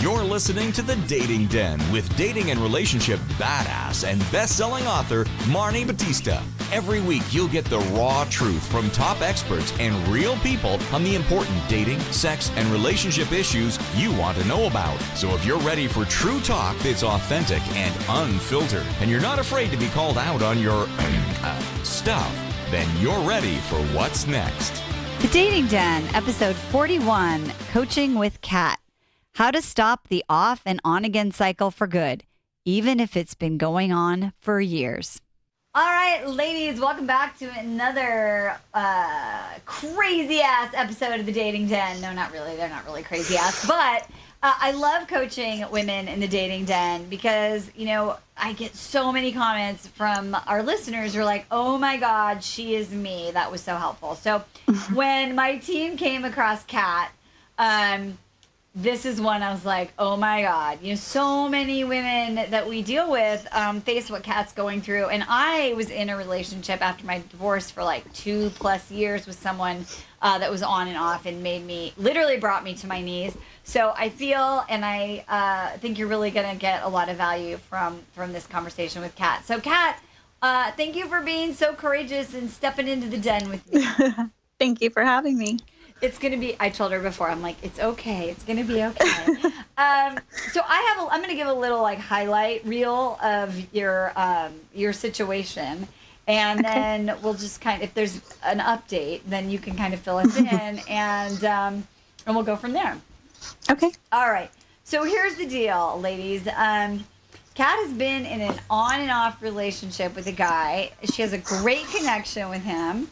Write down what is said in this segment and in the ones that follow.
You're listening to The Dating Den with dating and relationship badass and best-selling author Marni Batista. Every week, you'll get the raw truth from top experts and real people on the important dating, sex, and relationship issues you want to know about. So if you're ready for true talk that's authentic and unfiltered, and you're not afraid to be called out on your stuff, then you're ready for what's next. The Dating Den, episode 41, Coaching with Kat. How to stop the off and on again cycle for good, even if it's been going on for years. All right, ladies, welcome back to another crazy ass episode of the Dating Den. No, not really. They're not really crazy ass, but I love coaching women in the Dating Den because, you know, I get so many comments from our listeners who are like, oh my God, she is me. That was so helpful. So when my team came across Kat, this is one I was like, oh my God, you know, so many women that we deal with face what Kat's going through. And I was in a relationship after my divorce for like 2+ years with someone that was on and off and literally brought me to my knees. So I feel, and I think you're really going to get a lot of value from this conversation with Kat. So Kat, thank you for being so courageous and stepping into the den with me. Thank you for having me. It's going to be, I told her before, I'm like, it's okay. It's going to be okay. So I'm going to give a little like highlight reel of your situation. And then we'll just if there's an update, then you can kind of fill us in and we'll go from there. Okay. All right. So here's the deal, ladies. Kat has been in an on and off relationship with a guy. She has a great connection with him.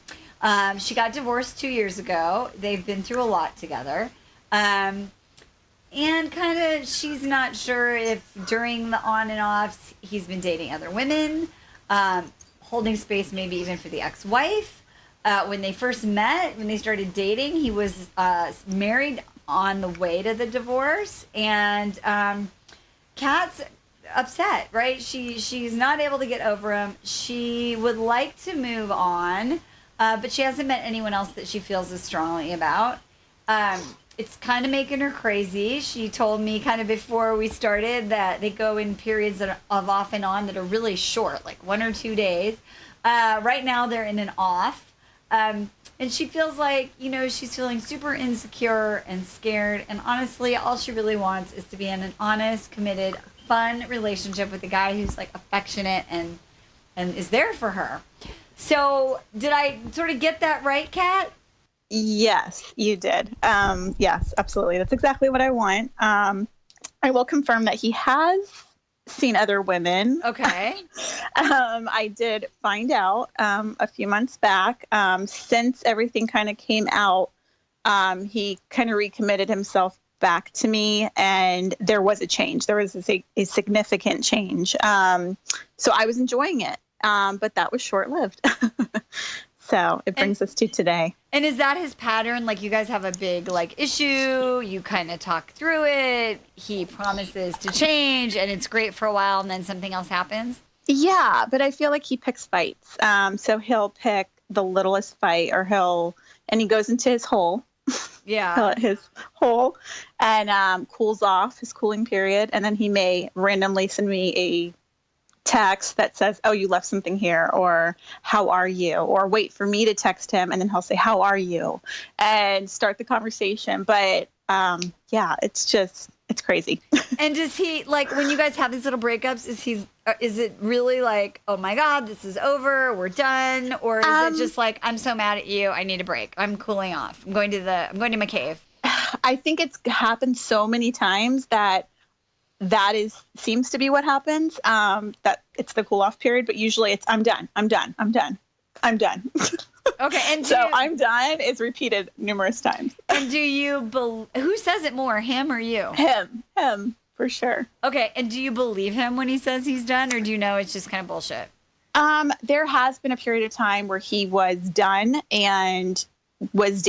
She got divorced 2 years ago. They've been through a lot together. And kind of she's not sure if during the on and offs he's been dating other women, holding space maybe even for the ex-wife. When they first met, when they started dating, he was married on the way to the divorce. And Kat's upset, right? She's not able to get over him. She would like to move on. But she hasn't met anyone else that she feels as strongly about. It's kind of making her crazy. She told me kind of before we started that they go in periods of off and on that are really short, like 1 or 2 days. Right now they're in an off. And she feels like, you know, she's feeling super insecure and scared. And honestly, all she really wants is to be in an honest, committed, fun relationship with a guy who's like affectionate and is there for her. So did I sort of get that right, Kat? Yes, you did. Yes, absolutely. That's exactly what I want. I will confirm that he has seen other women. Okay. I did find out a few months back. Since everything kind of came out, he kind of recommitted himself back to me, and there was a change. There was a significant change. So I was enjoying it. But that was short-lived. So it brings us to today. And is that his pattern? Like you guys have a big issue, you kind of talk through it, he promises to change and it's great for a while and then something else happens? Yeah, but I feel like he picks fights. So he'll pick the littlest fight and he goes into his hole. Yeah. His hole and cools off his cooling period. And then he may randomly send me a text that says, oh, you left something here, or how are you, or wait for me to text him and then he'll say, how are you, and start the conversation. But yeah, it's crazy. And does he, like, when you guys have these little breakups, is it really like, oh my God, this is over, we're done, or is it just like, I'm so mad at you, I need a break, I'm cooling off, I'm going to my cave? I think it's happened so many times that seems to be what happens, that it's the cool off period, but usually it's I'm done. Okay. And so I'm done is repeated numerous times. And do you who says it more, him or you? Him for sure. Okay. And do you believe him when he says he's done, or do you know it's just kind of bullshit? There has been a period of time where he was done and was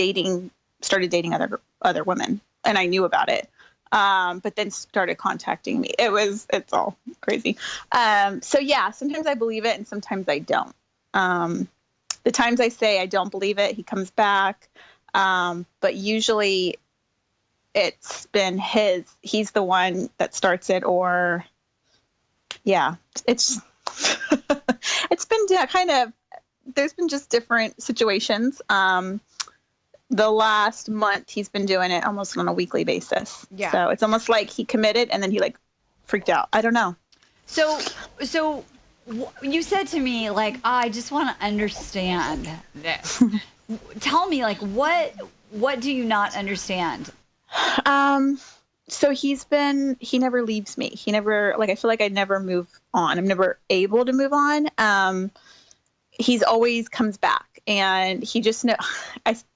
started dating other women, and I knew about it. But then started contacting me. It's all crazy. So yeah, sometimes I believe it and sometimes I don't. The times I say I don't believe it, he comes back. But usually it's been he's the one that starts it, or yeah, it's it's been kind of, there's been just different situations. The last month he's been doing it almost on a weekly basis. Yeah. So it's almost like he committed and then he like freaked out. I don't know. So you said to me, like, I just want to understand this. Tell me, like, what do you not understand? So he never leaves me. He never, like, I feel like I never move on. I'm never able to move on. He's always comes back, and he just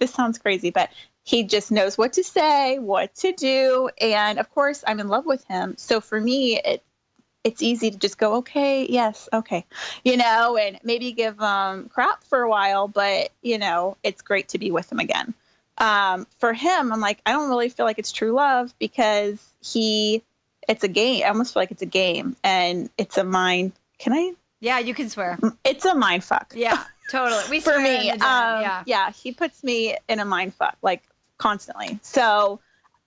this sounds crazy, but he just knows what to say, what to do. And of course I'm in love with him. So for me, it's easy to just go, okay, yes, okay, and maybe give crap for a while, but it's great to be with him again. For him, I'm like, I don't really feel like it's true love, because it's a game. I almost feel like it's a game, and it's a mind. Can I? Yeah, you can swear. It's a mind fuck. Yeah, totally. We For swear me, in the gym, yeah, he puts me in a mind fuck, like, constantly. So,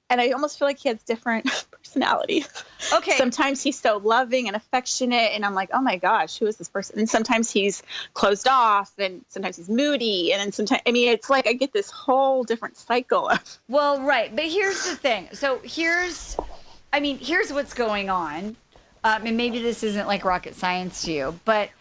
and I almost feel like he has different personalities. Okay. Sometimes he's so loving and affectionate, and I'm like, oh my gosh, who is this person? And sometimes he's closed off, and sometimes he's moody, and then sometimes, I mean, it's like I get this whole different cycle of. Well, right. But here's the thing. So here's what's going on. And maybe this isn't like rocket science to you, but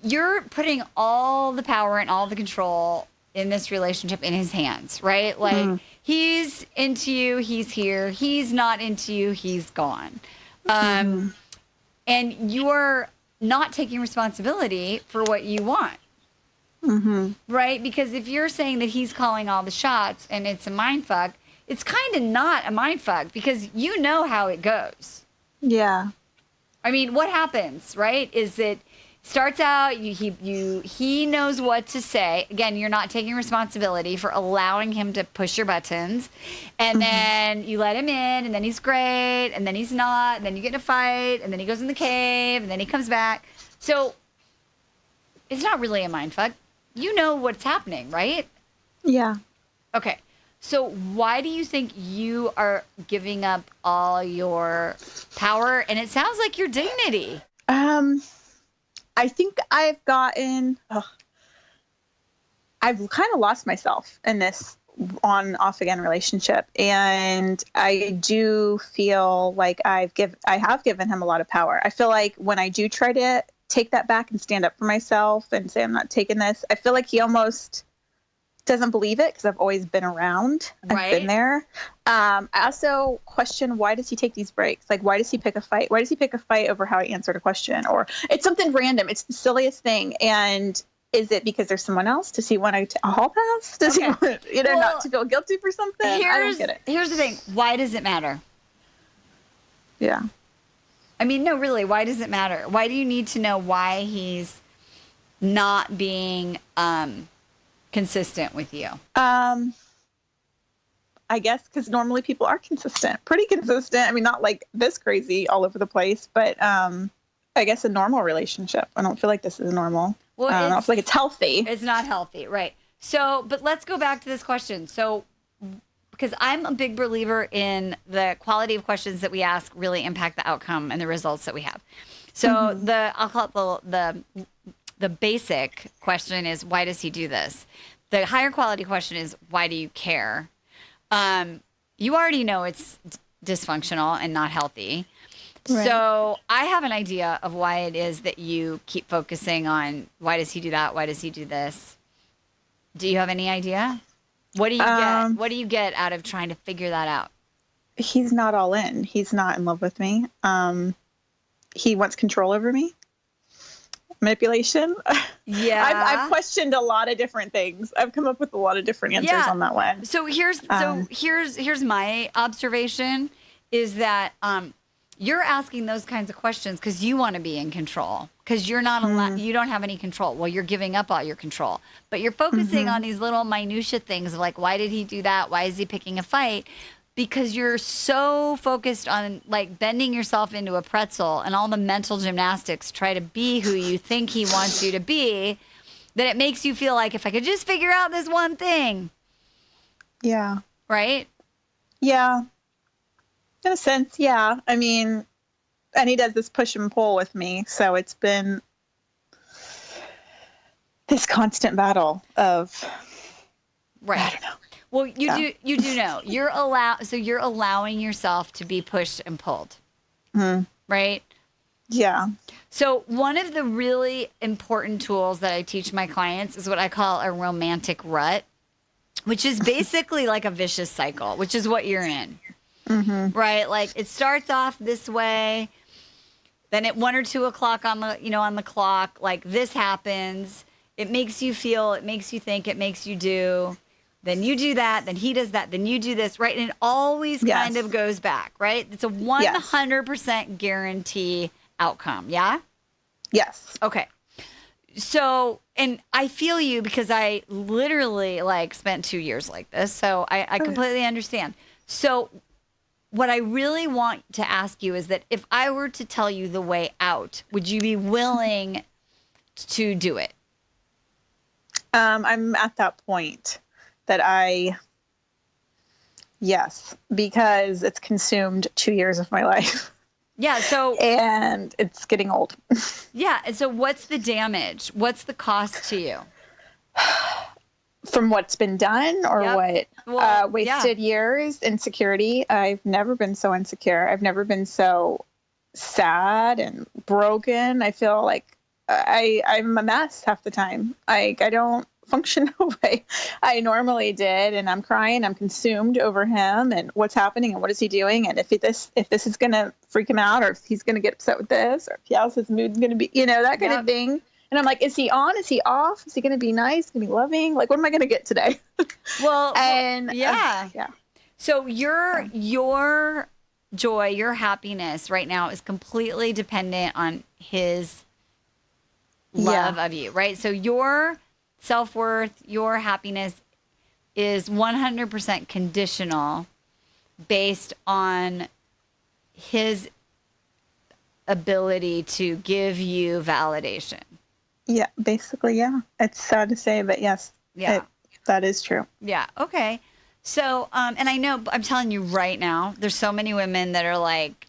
you're putting all the power and all the control in this relationship in his hands, right? Like, he's into you, he's here. He's not into you, he's gone. And you're not taking responsibility for what you want. Right? Because if you're saying that he's calling all the shots and it's a mindfuck, it's kind of not a mindfuck, because you know how it goes. Yeah. I mean, what happens, right, is it starts out, he knows what to say. Again, you're not taking responsibility for allowing him to push your buttons. And then you let him in, and then he's great, and then he's not, and then you get in a fight, and then he goes in the cave, and then he comes back. So it's not really a mindfuck. You know what's happening, right? Yeah. Okay. So why do you think you are giving up all your power, and it sounds like your dignity? I think I've kind of lost myself in this on off again relationship, and I do feel like I have given him a lot of power. I feel like when I do try to take that back and stand up for myself and say I'm not taking this, I feel like he almost doesn't believe it, because I've always been around. Right. I've been there. I also question, why does he take these breaks? Like, why does he pick a fight? Why does he pick a fight over how I answered a question? Or it's something random. It's the silliest thing. And is it because there's someone else? Does he want a hall pass? Does he want, not to feel guilty for something? I don't get it. Here's the thing. Why does it matter? Yeah. I mean, no, really, why does it matter? Why do you need to know why he's not being consistent with you? I guess because normally people are pretty consistent. I mean, not like this crazy all over the place, but I guess a normal relationship. I don't feel like this is normal. Well, I don't feel like it's healthy. It's not healthy, right? So, but let's go back to this question. So, because I'm a big believer in the quality of questions that we ask really impact the outcome and the results that we have. So I'll call it the basic question is, why does he do this? The higher quality question is, why do you care? You already know it's dysfunctional and not healthy. Right. So I have an idea of why it is that you keep focusing on, why does he do that? Why does he do this? Do you have any idea? What do you get? What do you get out of trying to figure that out? He's not all in. He's not in love with me. He wants control over me. Manipulation. Yeah. I've questioned a lot of different things. I've come up with a lot of different answers on that one. So here's my observation is that you're asking those kinds of questions because you want to be in control, because you're not allowed, you don't have any control. Well, you're giving up all your control, but you're focusing on these little minutia things of like, why did he do that? Why is he picking a fight? Because you're so focused on like bending yourself into a pretzel and all the mental gymnastics try to be who you think he wants you to be, that it makes you feel like, if I could just figure out this one thing. Yeah. Right? Yeah. In a sense, yeah. I mean, and he does this push and pull with me. So it's been this constant battle of, Right. I don't know. Well, you do know. You're allowing yourself to be pushed and pulled. Right? Yeah. So one of the really important tools that I teach my clients is what I call a romantic rut, which is basically like a vicious cycle, which is what you're in. Right? Like it starts off this way, then at 1 or 2 o'clock on the clock, like this happens. It makes you feel, it makes you think, it makes you do. Then you do that, then he does that, then you do this, right? And it always kind of goes back, right? It's a 100% guarantee outcome, yeah? Yes. Okay. So, and I feel you because I literally like spent 2 years like this. So I completely understand. So what I really want to ask you is that if I were to tell you the way out, would you be willing to do it? I'm at that point that yes, because it's consumed 2 years of my life. Yeah. So, and it's getting old. Yeah. And so what's the damage? What's the cost to you? From what's been done or what? Well, wasted years, insecurity. I've never been so insecure. I've never been so sad and broken. I feel like I'm a mess half the time. I don't function the way I normally did, and I'm crying. I'm consumed over him and what's happening and what is he doing, and if this is gonna freak him out, or if he's gonna get upset with this, or if else his mood's gonna be, that kind of thing. And I'm like, is he on? Is he off? Is he gonna be nice? Gonna be loving? Like, what am I gonna get today? Well, and yeah. So your joy, your happiness right now is completely dependent on his love of you, right? So your self-worth, your happiness is 100% conditional based on his ability to give you validation. Yeah, basically, yeah. It's sad to say, but yes, that is true. Yeah. Okay. So, and I know, I'm telling you right now, there's so many women that are like,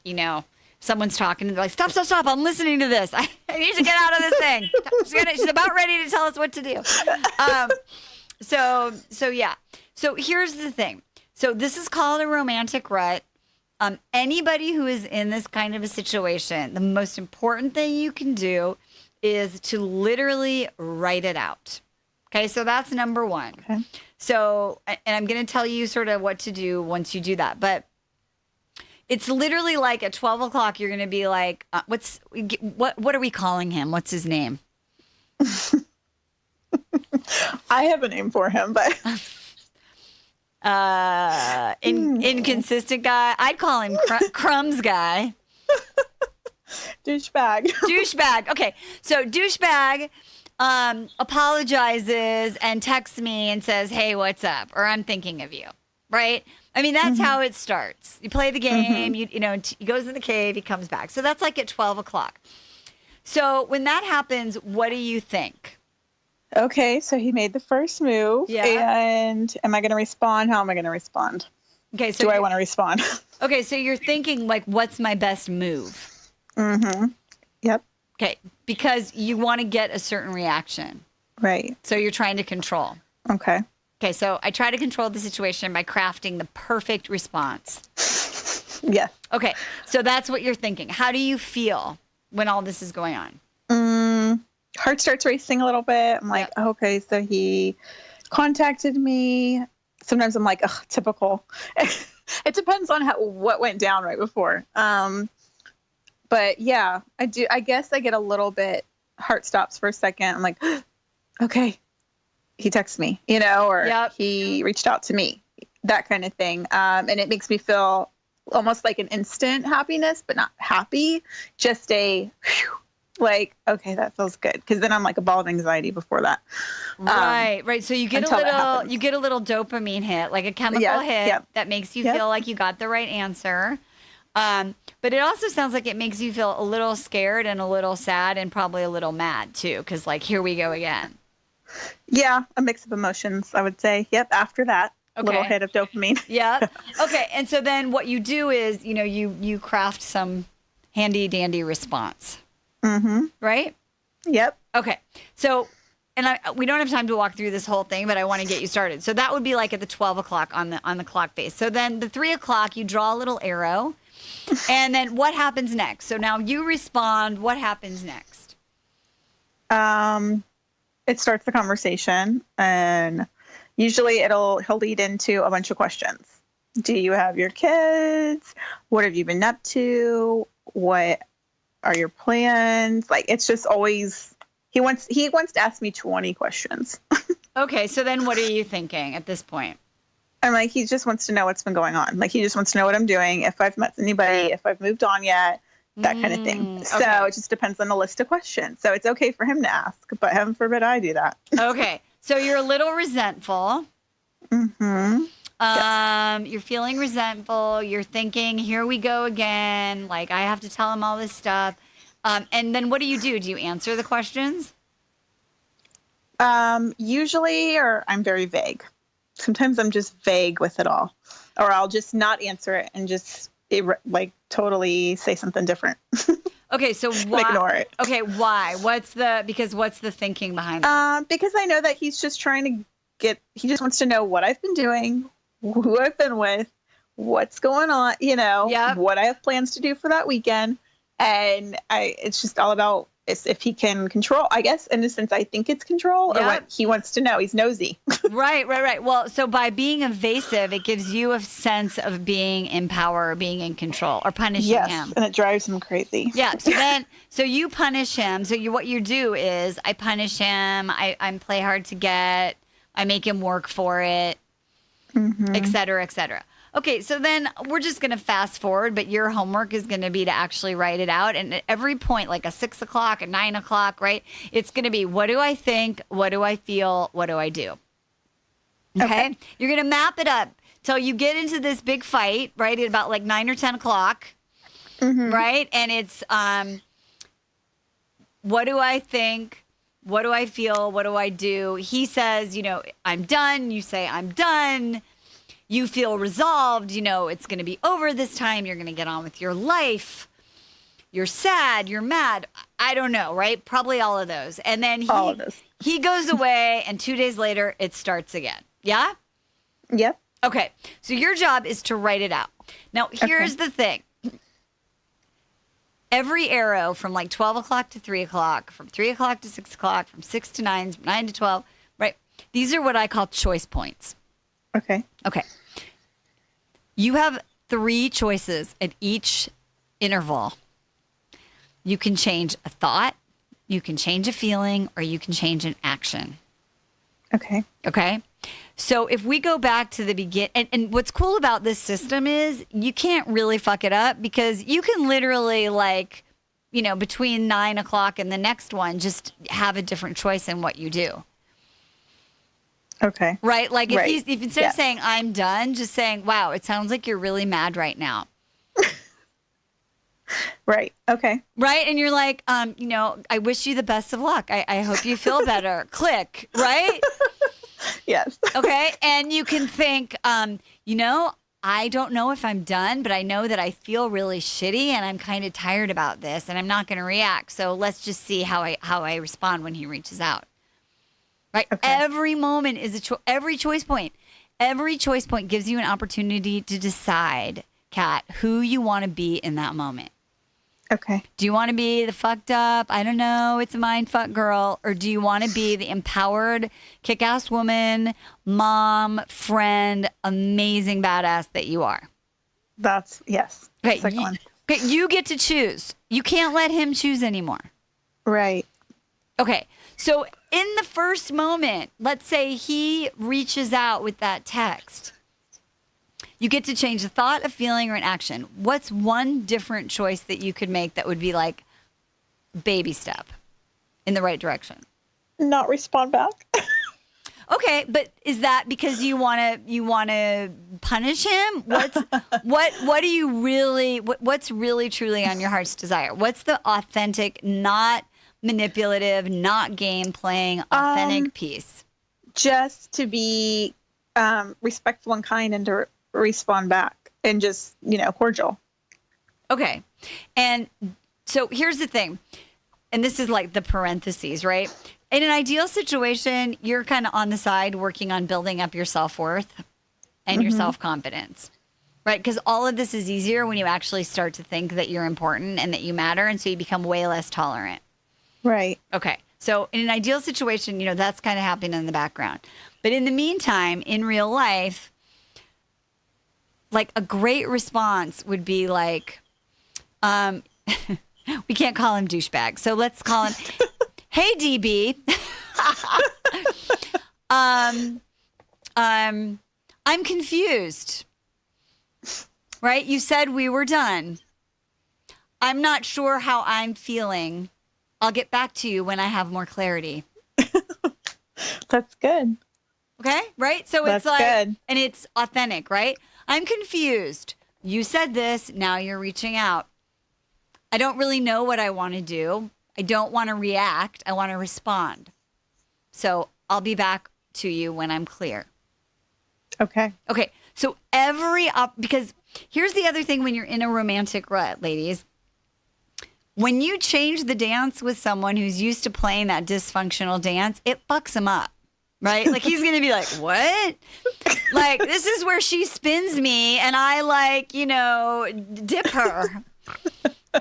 someone's talking and they're like, stop, I'm listening to this. I need to get out of this thing. She's about ready to tell us what to do. So yeah. So here's the thing. So this is called a romantic rut. Anybody who is in this kind of a situation, the most important thing you can do is to literally write it out. Okay. So that's number one. Okay. So, and I'm going to tell you sort of what to do once you do that, but it's literally like at 12 o'clock, you're going to be like, what are we calling him? What's his name? I have a name for him, but inconsistent guy. I'd call him Crumbs guy. Douchebag. Okay. So douchebag apologizes and texts me and says, hey, what's up? Or I'm thinking of you. Right? I mean, that's how it starts. You play the game, he goes in the cave, he comes back. So that's like at 12 o'clock. So when that happens, what do you think? Okay, so he made the first move. Yeah. And am I going to respond? How am I going to respond? Okay, so do I want to respond? Okay, so you're thinking like, what's my best move? Yep. Okay, because you want to get a certain reaction. Right. So you're trying to control. Okay. Okay, so I try to control the situation by crafting the perfect response. Yeah. Okay, so that's what you're thinking. How do you feel when all this is going on? Heart starts racing a little bit. I'm like, okay, so he contacted me. Sometimes I'm like, ugh, typical. It depends on what went down right before. But yeah, I do. I guess I get a little bit, heart stops for a second. I'm like, okay. He texted me, or he reached out to me, that kind of thing. And it makes me feel almost like an instant happiness, but not happy, just a like, okay, that feels good. Cause then I'm like a ball of anxiety before that. Right. So you get a little dopamine hit, like a chemical hit that makes you feel like you got the right answer. But it also sounds like it makes you feel a little scared and a little sad and probably a little mad too. Cause like, here we go again. Yeah, a mix of emotions, I would say. Yep, after that. little hit of dopamine. Yeah. Okay. And so then what you do is, you craft some handy dandy response. Mm-hmm. Right? Yep. Okay. So, we don't have time to walk through this whole thing, but I want to get you started. So that would be like at the 12 o'clock on the clock face. So then the 3 o'clock, you draw a little arrow, and then what happens next? So now you respond. What happens next? It starts the conversation, and usually he'll lead into a bunch of questions. Do you have your kids? What have you been up to? What are your plans? Like, it's just always, he wants to ask me 20 questions. Okay. So then what are you thinking at this point? I'm like, he just wants to know what's been going on. Like, he just wants to know what I'm doing, if I've met anybody, if I've moved on yet, that kind of thing. So okay. it just depends on the list of questions. So it's okay for him to ask, but heaven forbid I do that. Okay. So you're a little resentful. Mm-hmm. You're feeling resentful. You're thinking, here we go again. Like, I have to tell him all this stuff. And then what do? Do you answer the questions? Usually, or I'm very vague. Sometimes I'm just vague with it all, or I'll just not answer it and just totally say something different. Okay, so why? Ignore it. Okay, why? What's the thinking behind it? Because I know that he's just trying to he just wants to know what I've been doing, who I've been with, what's going on, Yep. what I have plans to do for that weekend. And it's just all about if he can control, I guess, in a sense, I think it's control, or what he wants to know. He's nosy. Right. Well, so by being evasive, it gives you a sense of being in power or being in control or punishing him. And it drives him crazy. Yeah. So you punish him. So what you do is I punish him. I play hard to get. I make him work for it, et cetera, et cetera. Okay, so then we're just going to fast forward, but your homework is going to be to actually write it out. And at every point, like a 6 o'clock, a 9 o'clock, right? It's going to be, what do I think? What do I feel? What do I do? Okay? You're going to map it up till you get into this big fight, right? At about like 9 or 10 o'clock, right? And it's, what do I think? What do I feel? What do I do? He says, I'm done. You say, I'm done. You feel resolved, it's going to be over this time. You're going to get on with your life. You're sad. You're mad. I don't know, right? Probably all of those. And then he goes away, and 2 days later, it starts again. Yeah? Yep. Okay. So your job is to write it out. Now, here's the thing. Every arrow from like 12 o'clock to 3 o'clock, from 3 o'clock to 6 o'clock, from 6 to 9, from 9 to 12, right? These are what I call choice points. Okay. You have 3 choices at each interval. You can change a thought, you can change a feeling, or you can change an action. Okay. So if we go back to the beginning, and what's cool about this system is you can't really fuck it up, because you can literally between 9 o'clock and the next one, just have a different choice in what you do. Okay. Right? Like if instead of saying, I'm done, just saying, wow, it sounds like you're really mad right now. Right. Okay. Right? And you're like, I wish you the best of luck. I hope you feel better. Click. Right? Yes. Okay. And you can think, I don't know if I'm done, but I know that I feel really shitty and I'm kind of tired about this and I'm not going to react. So let's just see how I respond when he reaches out. Right. Okay. Every moment is every choice point. Every choice point gives you an opportunity to decide, Kat, who you want to be in that moment. Okay. Do you want to be the fucked up, I don't know, it's a mind fuck girl, or do you want to be the empowered, kick-ass woman, mom, friend, amazing badass that you are? Yes. Okay. You get to choose. You can't let him choose anymore. Right. Okay. So in the first moment, let's say he reaches out with that text. You get to change a thought, a feeling, or an action. What's one different choice that you could make that would be like baby step in the right direction? Not respond back. Okay, but is that because you want to punish him? What do you really what's really truly on your heart's desire? What's the authentic, not manipulative, not game playing, authentic piece? Just to be respectful and kind, and to respond back, and just, cordial. Okay. And so here's the thing. And this is like the parentheses, right? In an ideal situation, you're kind of on the side working on building up your self-worth and your self-confidence, right? Because all of this is easier when you actually start to think that you're important and that you matter. And so you become way less tolerant. Right. Okay. So in an ideal situation, that's kind of happening in the background. But in the meantime, in real life, like a great response would be like, we can't call him douchebag. So let's call him, hey, DB. I'm confused. Right? You said we were done. I'm not sure how I'm feeling. I'll get back to you when I have more clarity. That's good. Okay? Right? So That's it's like, good. And it's authentic, right? I'm confused. You said this. Now you're reaching out. I don't really know what I want to do. I don't want to react. I want to respond. So I'll be back to you when I'm clear. Okay. Okay. So because here's the other thing when you're in a romantic rut, ladies. When you change the dance with someone who's used to playing that dysfunctional dance, it fucks him up, right? Like he's going to be like, what? Like, this is where she spins me and I dip her.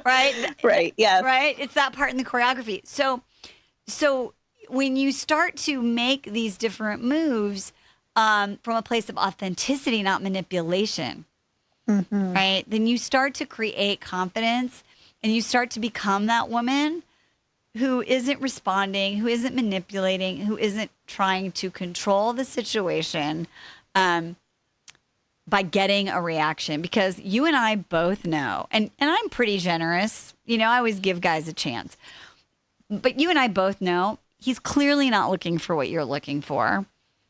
Right? Right. Yes. Right? It's that part in the choreography. So when you start to make these different moves from a place of authenticity, not manipulation, right? Then you start to create confidence and you start to become that woman who isn't responding, who isn't manipulating, who isn't trying to control the situation by getting a reaction. Because you and I both know, and I'm pretty generous, I always give guys a chance. But you and I both know he's clearly not looking for what you're looking for.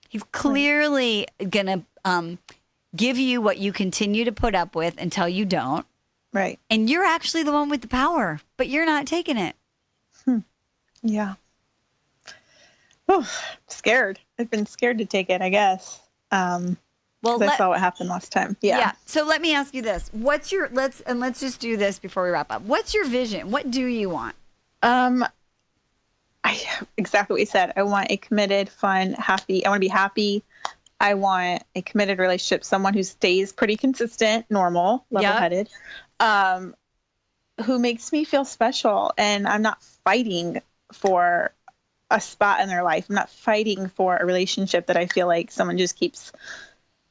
He's clearly going to give you what you continue to put up with until you don't. Right. And you're actually the one with the power, but you're not taking it. Yeah. Oh, scared. I've been scared to take it, I guess. Well, I saw what happened last time. Yeah. So let me ask you this. Let's just do this before we wrap up. What's your vision? What do you want? Exactly what you said. I want a committed, fun, happy. I want to be happy. I want a committed relationship, someone who stays pretty consistent, normal, level-headed, who makes me feel special. And I'm not fighting for a spot in their life. I'm not fighting for a relationship that I feel like someone just keeps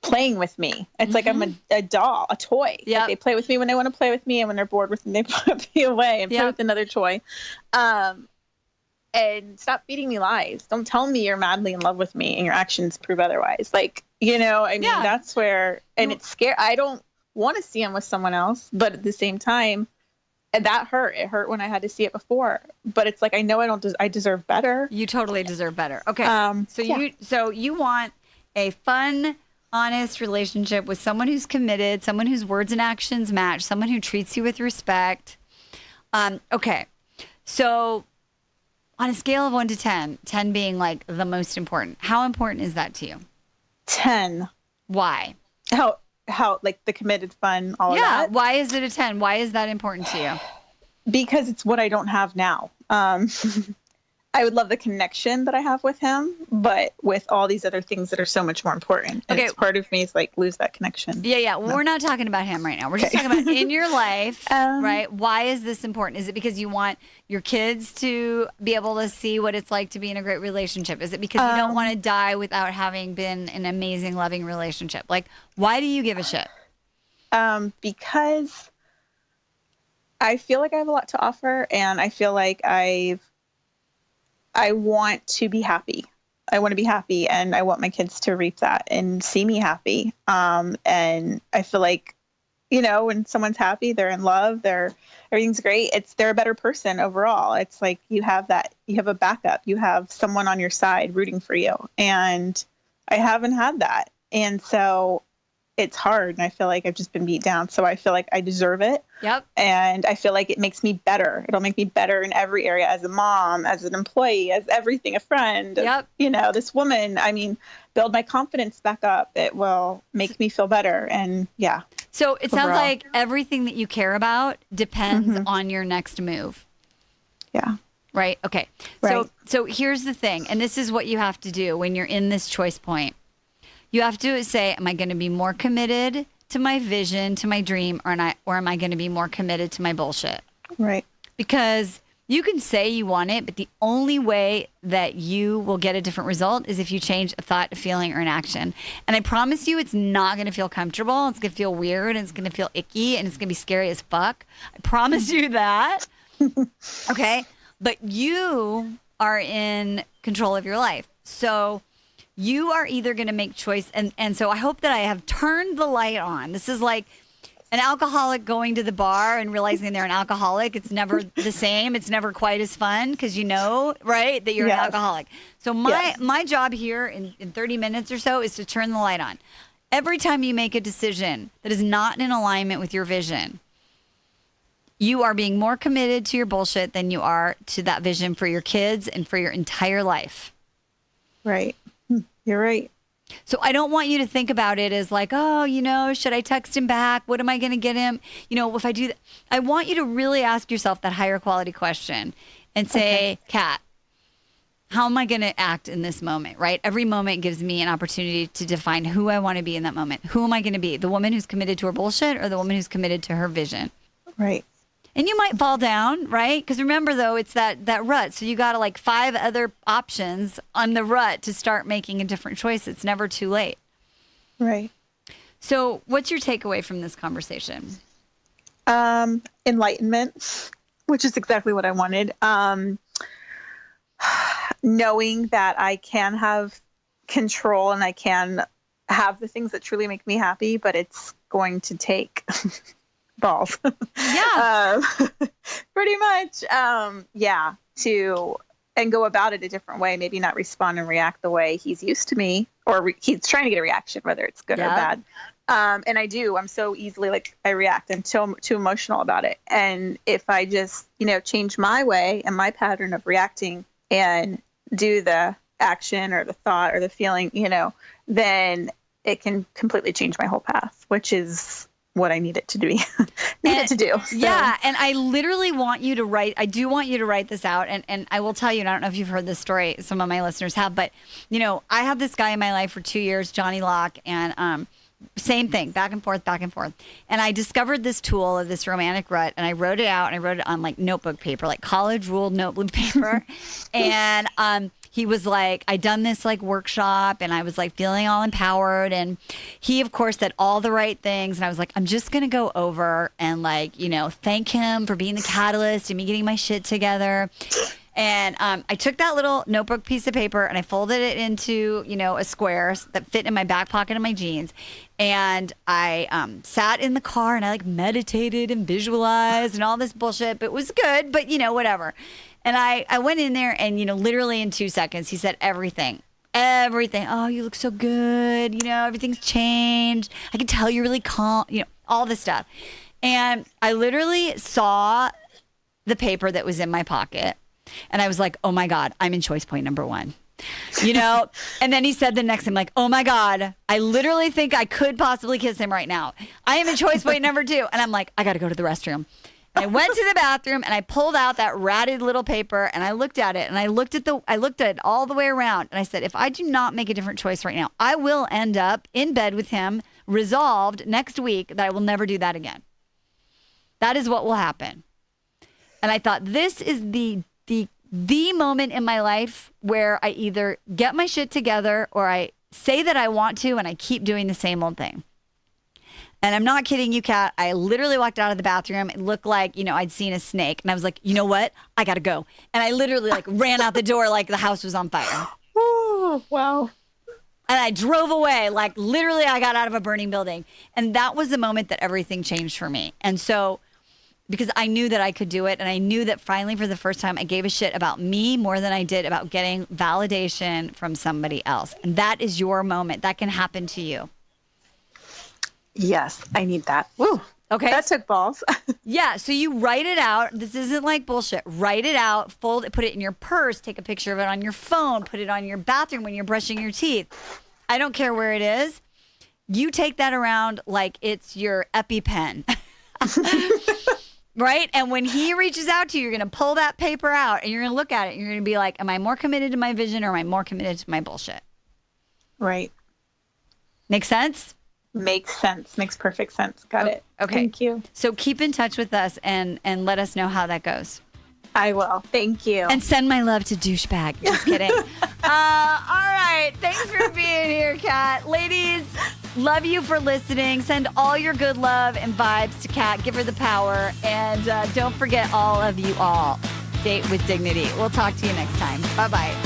playing with me. It's like I'm a doll, a toy. Yeah. Like they play with me when they want to play with me, and when they're bored with me, they put me away and play with another toy. And stop feeding me lies. Don't tell me you're madly in love with me and your actions prove otherwise. That's where, and it's scary. I don't want to see him with someone else, but at the same time, that hurt. It hurt when I had to see it before, but it's like, I know I deserve better. You totally deserve better. Okay. So you want a fun, honest relationship with someone who's committed, someone whose words and actions match, someone who treats you with respect. Okay. So on a scale of 1 to 10, 10 being like the most important, how important is that to you? 10. Why? How like the committed, fun, all of that? Yeah. Why is it a 10? Why is that important to you? Because it's what I don't have now. I would love the connection that I have with him, but with all these other things that are so much more important. And it's part of me is like lose that connection. Yeah. Well, we're not talking about him right now. We're just talking about in your life, right? Why is this important? Is it because you want your kids to be able to see what it's like to be in a great relationship? Is it because you don't want to die without having been in an amazing, loving relationship? Like, why do you give a shit? Because I feel like I have a lot to offer, and I feel like I want to be happy. I want to be happy, and I want my kids to reap that and see me happy. And I feel like, when someone's happy, they're in love, everything's great. They're a better person overall. It's like you have a backup, you have someone on your side rooting for you. And I haven't had that. And so it's hard and I feel like I've just been beat down. So I feel like I deserve it. Yep. And I feel like it makes me better. It'll make me better in every area, as a mom, as an employee, as everything, a friend, Yep. This woman, I mean, build my confidence back up. It will make me feel better. And yeah. So it sounds overall. like everything that you care about depends on your next move. Yeah. Right? Okay. Right. So here's the thing, and this is what you have to do when you're in this choice point. You have to say, am I going to be more committed to my vision, to my dream, or am I going to be more committed to my bullshit? Right. Because you can say you want it, but the only way that you will get a different result is if you change a thought, a feeling, or an action. And I promise you, it's not going to feel comfortable. It's going to feel weird, and it's going to feel icky, and it's going to be scary as fuck. I promise you that. Okay? But you are in control of your life. So you are either going to make choice. And so I hope that I have turned the light on. This is like an alcoholic going to the bar and realizing they're an alcoholic. It's never the same. It's never quite as fun because right, that you're an alcoholic. So my job here in 30 minutes or so is to turn the light on. Every time you make a decision that is not in alignment with your vision, you are being more committed to your bullshit than you are to that vision for your kids and for your entire life. Right. You're right. So I don't want you to think about it as like, oh, should I text him back? What am I going to get him? If I do that, I want you to really ask yourself that higher quality question and say, Kat, how am I going to act in this moment, right? Every moment gives me an opportunity to define who I want to be in that moment. Who am I going to be? The woman who's committed to her bullshit or the woman who's committed to her vision? Right. And you might fall down, right? Because remember, though, it's that rut. So you got to 5 other options on the rut to start making a different choice. It's never too late. Right. So what's your takeaway from this conversation? Enlightenment, which is exactly what I wanted. Knowing that I can have control and I can have the things that truly make me happy, but it's going to take balls. Yeah. Pretty much. And go about it a different way, maybe not respond and react the way he's used to me, or he's trying to get a reaction, whether it's good or bad. And I'm so easily I react. I'm too emotional about it. And if I just, change my way and my pattern of reacting and do the action or the thought or the feeling, then it can completely change my whole path, which is what I need it to do. So. Yeah. And I literally want you to write, I do want you to write this out. And I will tell you, and I don't know if you've heard this story, some of my listeners have, but I had this guy in my life for 2 years, Johnny Locke, and same thing, back and forth. And I discovered this tool of this romantic rut, and I wrote it out, and I wrote it on notebook paper, college ruled notebook paper. And he was like, I done this workshop, and I was feeling all empowered. And he, of course, said all the right things. And I was like, I'm just going to go over and thank him for being the catalyst and me getting my shit together. And I took that little notebook piece of paper and I folded it into, a square that fit in my back pocket of my jeans. And I sat in the car and I meditated and visualized and all this bullshit, but it was good, but whatever. And I went in there and, literally in 2 seconds, he said everything. Oh, you look so good. Everything's changed. I can tell you're really calm, all this stuff. And I literally saw the paper that was in my pocket. And I was like, oh my God, I'm in choice point number 1. And then he said the next thing, oh my God, I literally think I could possibly kiss him right now. I am in choice point number 2. And I'm like, I got to go to the restroom. And I went to the bathroom and I pulled out that ratted little paper and I looked at it and I looked at it all the way around. And I said, if I do not make a different choice right now, I will end up in bed with him, resolved next week that I will never do that again. That is what will happen. And I thought, this is the moment in my life where I either get my shit together or I say that I want to and I keep doing the same old thing. And I'm not kidding you, Kat. I literally walked out of the bathroom. It looked like, I'd seen a snake. And I was like, you know what? I got to go. And I literally ran out the door like the house was on fire. Oh, wow. And I drove away. Literally I got out of a burning building. And that was the moment that everything changed for me. And so, because I knew that I could do it. And I knew that finally, for the first time, I gave a shit about me more than I did about getting validation from somebody else. And that is your moment. That can happen to you. Yes, I need that. Woo. Okay. That took balls. Yeah, so you write it out. This isn't like bullshit. Write it out, fold it, put it in your purse, take a picture of it on your phone, put it on your bathroom when you're brushing your teeth. I don't care where it is. You take that around like it's your EpiPen. Right? And when he reaches out to you, you're going to pull that paper out and you're going to look at it and you're going to be like, am I more committed to my vision or am I more committed to my bullshit? Right. Make sense? Makes sense. Makes perfect sense. Got it. Okay. Thank you. So keep in touch with us and let us know how that goes. I will. Thank you. And send my love to douchebag. Just kidding. All right. Thanks for being here, Kat. Ladies, love you for listening. Send all your good love and vibes to Kat. Give her the power. And don't forget, all of you all, date with dignity. We'll talk to you next time. Bye-bye.